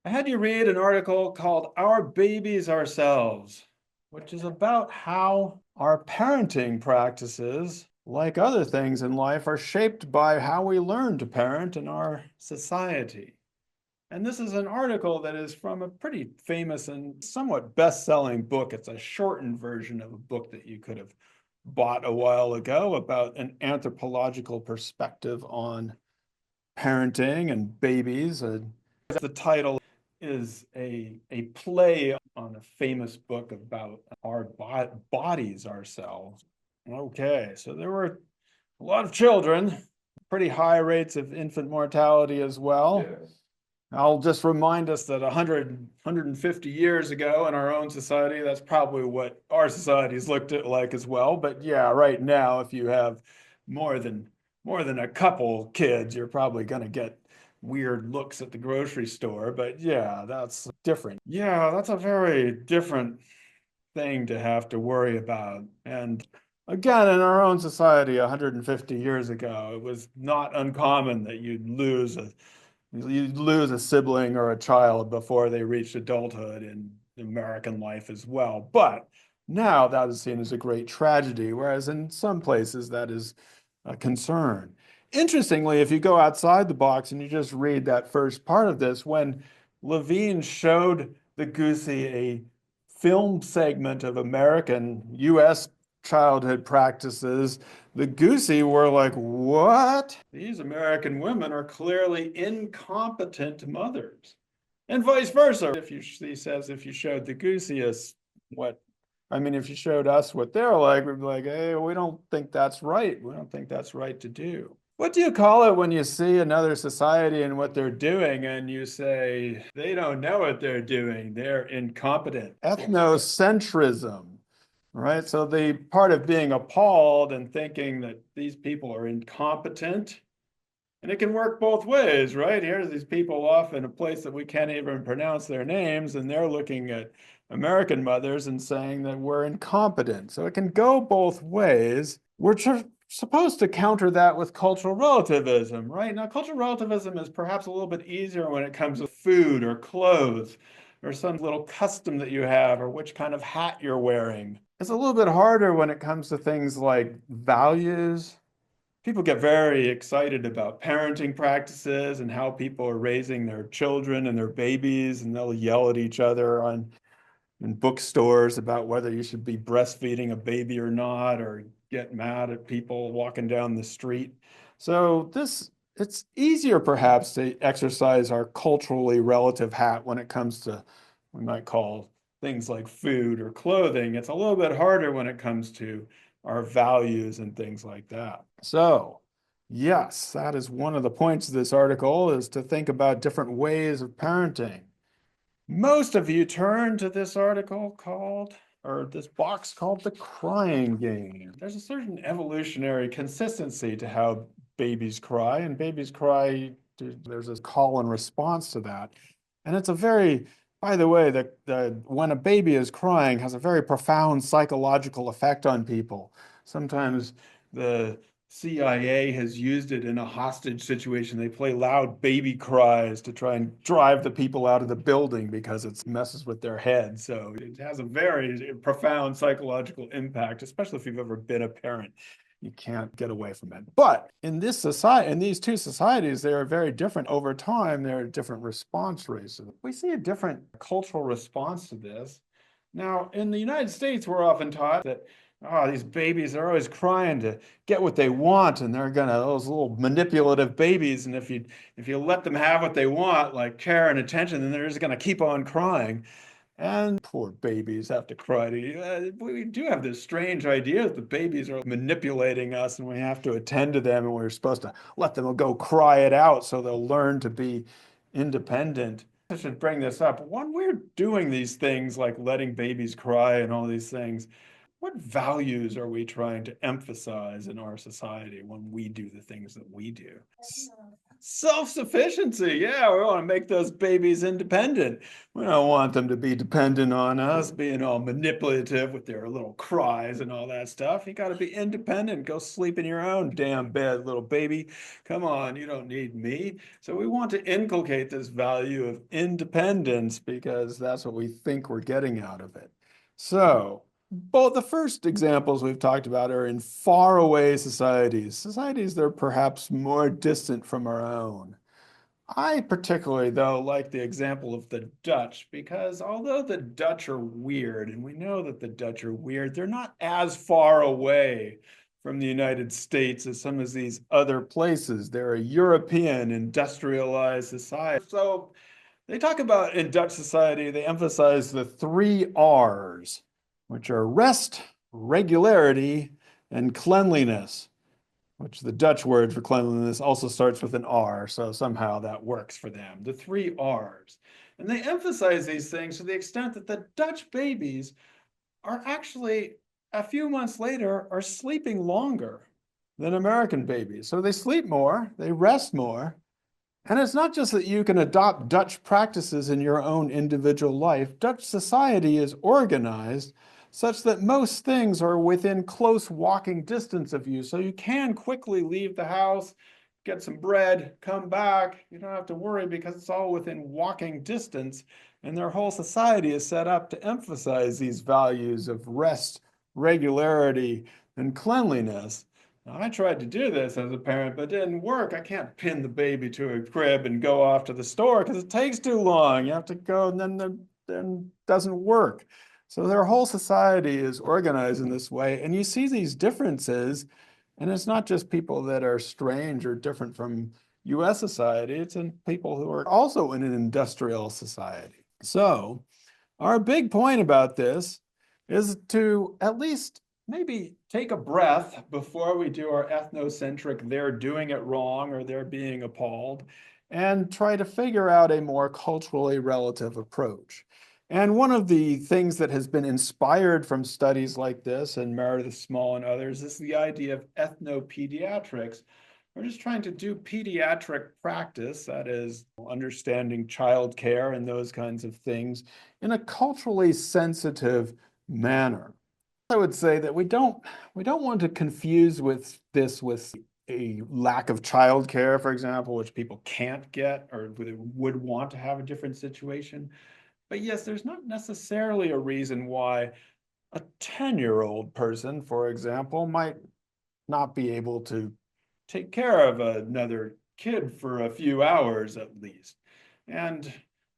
I had you read an article called Our Babies Ourselves, which is about how our parenting practices, like other things in life, are shaped by how we learn to parent in our society. And this is an article that is from a pretty famous and somewhat best-selling book. It's a shortened version of a book that you could have bought a while ago about an anthropological perspective on parenting and babies. The title is a play on a famous book about our bodies ourselves. Okay, so there were a lot of children, pretty high rates of infant mortality as well. Yes. I'll just remind us that 150 years ago in our own society, that's probably what our societies looked at like as well. But yeah, right now, if you have more than more than a couple kids, you're probably going to get weird looks at the grocery store. But yeah, that's different. Yeah, that's a very different thing to have to worry about. And again, in our own society 150 years ago, it was not uncommon that you'd lose a sibling or a child before they reached adulthood in American life as well. But now that is seen as a great tragedy, whereas in some places that is a concern. Interestingly, if you go outside the box and you just read that first part of this, when Levine showed the Gusii a film segment of American US childhood practices, the Gusii were like, what? These American women are clearly incompetent mothers. And vice versa. He says, if you showed the Gusii us what, I mean, if you showed us what they're like, we'd be like, hey, we don't think that's right. We don't think that's right to do. What do you call it when you see another society and what they're doing and you say, they don't know what they're doing, they're incompetent? Ethnocentrism, right? So the part of being appalled and thinking that these people are incompetent, and it can work both ways, right? Here's these people off in a place that we can't even pronounce their names, and they're looking at American mothers and saying that we're incompetent. So it can go both ways. We're supposed to counter that with cultural relativism, right? Now, cultural relativism is perhaps a little bit easier when it comes to food or clothes or some little custom that you have or which kind of hat you're wearing. It's a little bit harder when it comes to things like values. People get very excited about parenting practices and how people are raising their children and their babies, and they'll yell at each other in bookstores about whether you should be breastfeeding a baby or not, or get mad at people walking down the street. So it's easier perhaps to exercise our culturally relative hat when it comes to, we might call things like food or clothing. It's a little bit harder when it comes to our values and things like that. So, yes, that is one of the points of this article, is to think about different ways of parenting. Most of you turn to this article called, or this box called The Crying Game. There's a certain evolutionary consistency to how babies cry, and babies cry, there's a call and response to that. And it's a very, by the way, when a baby is crying has a very profound psychological effect on people. Sometimes the CIA has used it in a hostage situation. They play loud baby cries to try and drive the people out of the building because it messes with their head. So it has a very profound psychological impact, especially if you've ever been a parent. You can't get away from it. But in this society, in these two societies, they are very different over time. There are different response rates. We see a different cultural response to this. Now, in the United States, we're often taught that, oh, these babies are always crying to get what they want, and they're gonna, those little manipulative babies, and if you let them have what they want, like care and attention, then they're just gonna keep on crying. And poor babies have to cry to you. We do have this strange idea that the babies are manipulating us and we have to attend to them and we're supposed to let them go cry it out so they'll learn to be independent. I should bring this up. When we're doing these things like letting babies cry and all these things, what values are we trying to emphasize in our society when we do the things that we do? Self-sufficiency. Yeah, we want to make those babies independent. We don't want them to be dependent on us, being all manipulative with their little cries and all that stuff. You got to be independent. Go sleep in your own damn bed, little baby. Come on, you don't need me. So we want to inculcate this value of independence because that's what we think we're getting out of it. So both the first examples we've talked about are in faraway societies, societies that are perhaps more distant from our own. I particularly, though, like the example of the Dutch because although the Dutch are weird, and we know that the Dutch are weird, they're not as far away from the United States as some of these other places. They're a European industrialized society. So they talk about in Dutch society, they emphasize the three R's, which are rest, regularity, and cleanliness, which the Dutch word for cleanliness also starts with an R, so somehow that works for them. The three R's. And they emphasize these things to the extent that the Dutch babies are actually, a few months later, are sleeping longer than American babies. So they sleep more, they rest more, and it's not just that you can adopt Dutch practices in your own individual life. Dutch society is organized such that most things are within close walking distance of you. So you can quickly leave the house, get some bread, come back. You don't have to worry because it's all within walking distance. And their whole society is set up to emphasize these values of rest, regularity, and cleanliness. Now, I tried to do this as a parent, but it didn't work. I can't pin the baby to a crib and go off to the store because it takes too long. You have to go and then it doesn't work. So their whole society is organized in this way. And you see these differences, and it's not just people that are strange or different from US society, it's in people who are also in an industrial society. So our big point about this is to at least maybe take a breath before we do our ethnocentric, they're doing it wrong or they're being appalled, and try to figure out a more culturally relative approach. And one of the things that has been inspired from studies like this, and Meredith Small and others, is the idea of ethnopediatrics. We're just trying to do pediatric practice, that is, understanding childcare and those kinds of things, in a culturally sensitive manner. I would say that we don't want to confuse with this with a lack of childcare, for example, which people can't get or would want to have a different situation. But yes, there's not necessarily a reason why a 10-year-old person, for example, might not be able to take care of another kid for a few hours at least. And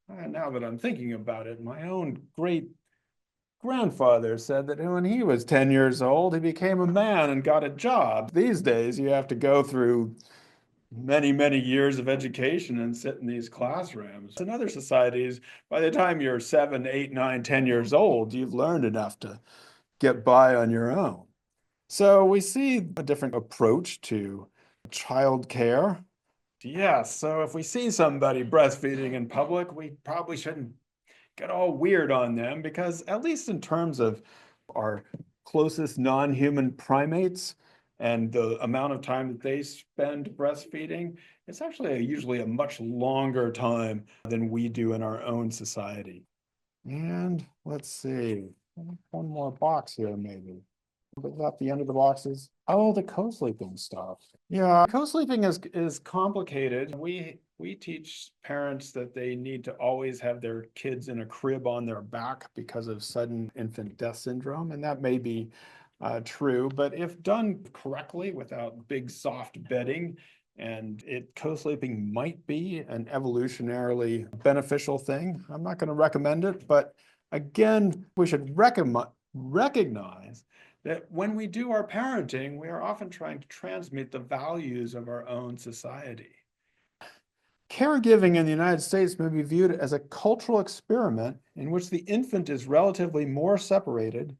now that I'm thinking about it, my own great grandfather said that when he was 10 years old, he became a man and got a job. These days, you have to go through many, many years of education and sit in these classrooms. In other societies, by the time you're 7, 8, 9, 10 years old, you've learned enough to get by on your own. So we see a different approach to child care. Yes, so if we see somebody breastfeeding in public, we probably shouldn't get all weird on them because, at least in terms of our closest non-human primates and the amount of time that they spend breastfeeding, it's actually usually a much longer time than we do in our own society. And let's see, one more box here, maybe. Is that the end of the boxes? Oh, the co-sleeping stuff. Yeah, co-sleeping is complicated. We teach parents that they need to always have their kids in a crib on their back because of sudden infant death syndrome, and that may be true, but if done correctly without big soft bedding, and co-sleeping might be an evolutionarily beneficial thing. I'm not going to recommend it, but again, we should recognize that when we do our parenting, we are often trying to transmit the values of our own society. Caregiving in the United States may be viewed as a cultural experiment in which the infant is relatively more separated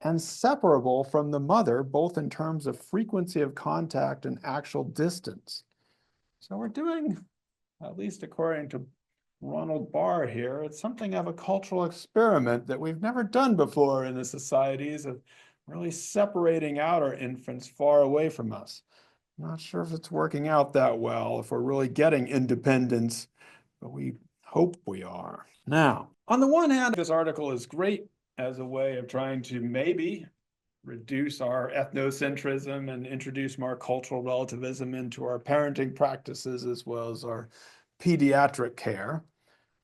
and separable from the mother, both in terms of frequency of contact and actual distance. So we're doing, at least according to Ronald Barr here, it's something of a cultural experiment that we've never done before in the societies of really separating out our infants far away from us. Not sure if it's working out that well, if we're really getting independence, but we hope we are. Now, on the one hand, this article is great as a way of trying to maybe reduce our ethnocentrism and introduce more cultural relativism into our parenting practices as well as our pediatric care.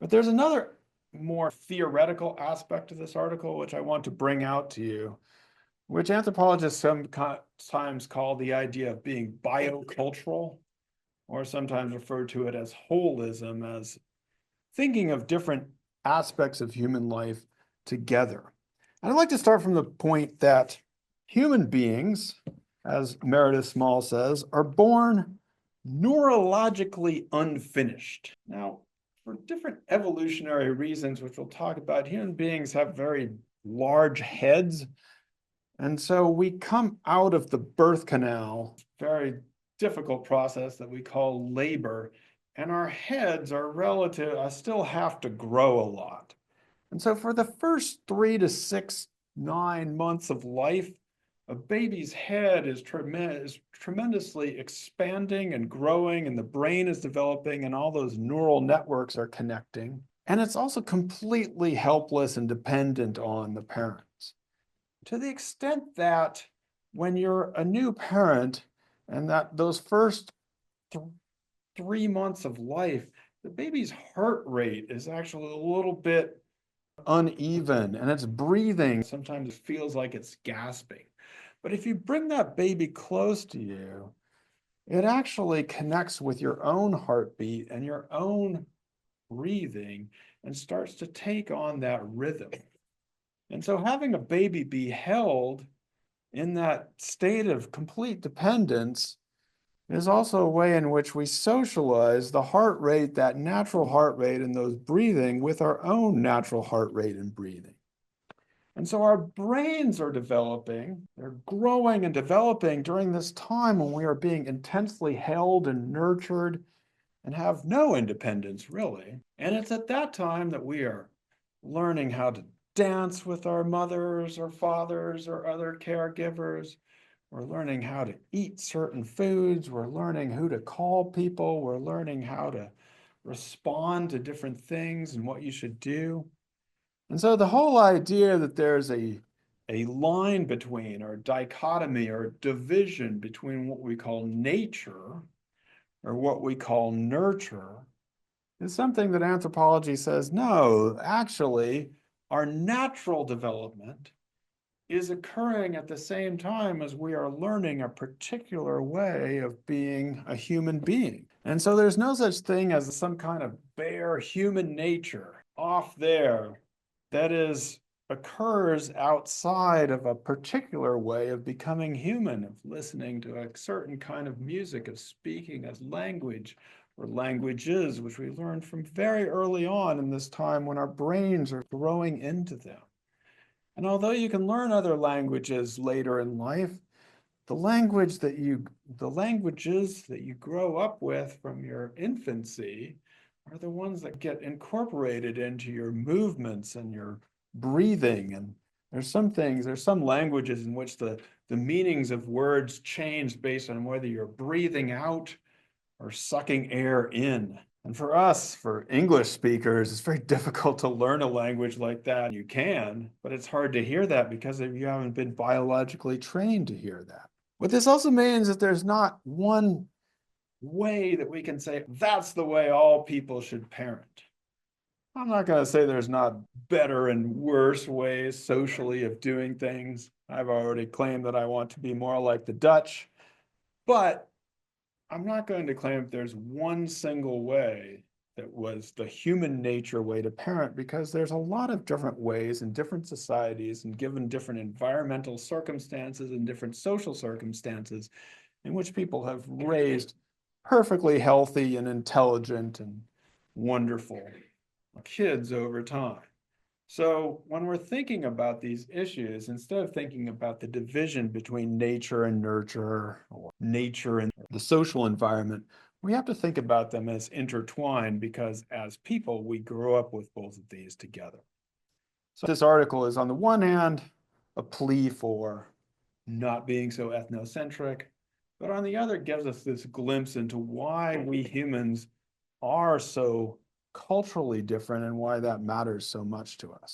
But there's another more theoretical aspect of this article, which I want to bring out to you, which anthropologists sometimes call the idea of being biocultural, or sometimes refer to it as holism, as thinking of different aspects of human life together. And I'd like to start from the point that human beings, as Meredith Small says, are born neurologically unfinished. Now, for different evolutionary reasons, which we'll talk about, human beings have very large heads. And so we come out of the birth canal, very difficult process that we call labor, and our heads are still have to grow a lot. And so for the first 3 to 6, 9 months of life, a baby's head is tremendously expanding and growing, and the brain is developing, and all those neural networks are connecting. And it's also completely helpless and dependent on the parents. To the extent that when you're a new parent and that those first 3 months of life, the baby's heart rate is actually a little bit uneven, and its breathing sometimes feels like it's gasping. But if you bring that baby close to you, it actually connects with your own heartbeat and your own breathing and starts to take on that rhythm. And so having a baby be held in that state of complete dependence is also a way in which we socialize the heart rate, that natural heart rate and those breathing with our own natural heart rate and breathing. And so our brains are developing, they're growing and developing during this time when we are being intensely held and nurtured and have no independence, really. And it's at that time that we are learning how to dance with our mothers or fathers or other caregivers. We're learning how to eat certain foods. We're learning who to call people. We're learning how to respond to different things and what you should do. And so the whole idea that there's a line between, or dichotomy, or division between what we call nature or what we call nurture is something that anthropology says, no, actually, our natural development is occurring at the same time as we are learning a particular way of being a human being. And so there's no such thing as some kind of bare human nature off there that occurs outside of a particular way of becoming human, of listening to a certain kind of music, of speaking as language or languages, which we learned from very early on in this time when our brains are growing into them. And although you can learn other languages later in life, the languages that you grow up with from your infancy are the ones that get incorporated into your movements and your breathing. And there's some languages in which the meanings of words change based on whether you're breathing out or sucking air in. And for us, for English speakers, it's very difficult to learn a language like that. You can, but it's hard to hear that because you haven't been biologically trained to hear that. What this also means is there's not one way that we can say, that's the way all people should parent. I'm not going to say there's not better and worse ways socially of doing things. I've already claimed that I want to be more like the Dutch, but I'm not going to claim that there's one single way that was the human nature way to parent, because there's a lot of different ways in different societies and given different environmental circumstances and different social circumstances in which people have raised perfectly healthy and intelligent and wonderful kids over time. So when we're thinking about these issues, instead of thinking about the division between nature and nurture, or nature and the social environment, we have to think about them as intertwined, because as people, we grow up with both of these together. So this article is, on the one hand, a plea for not being so ethnocentric. but on the other, it gives us this glimpse into why we humans are so culturally different and why that matters so much to us.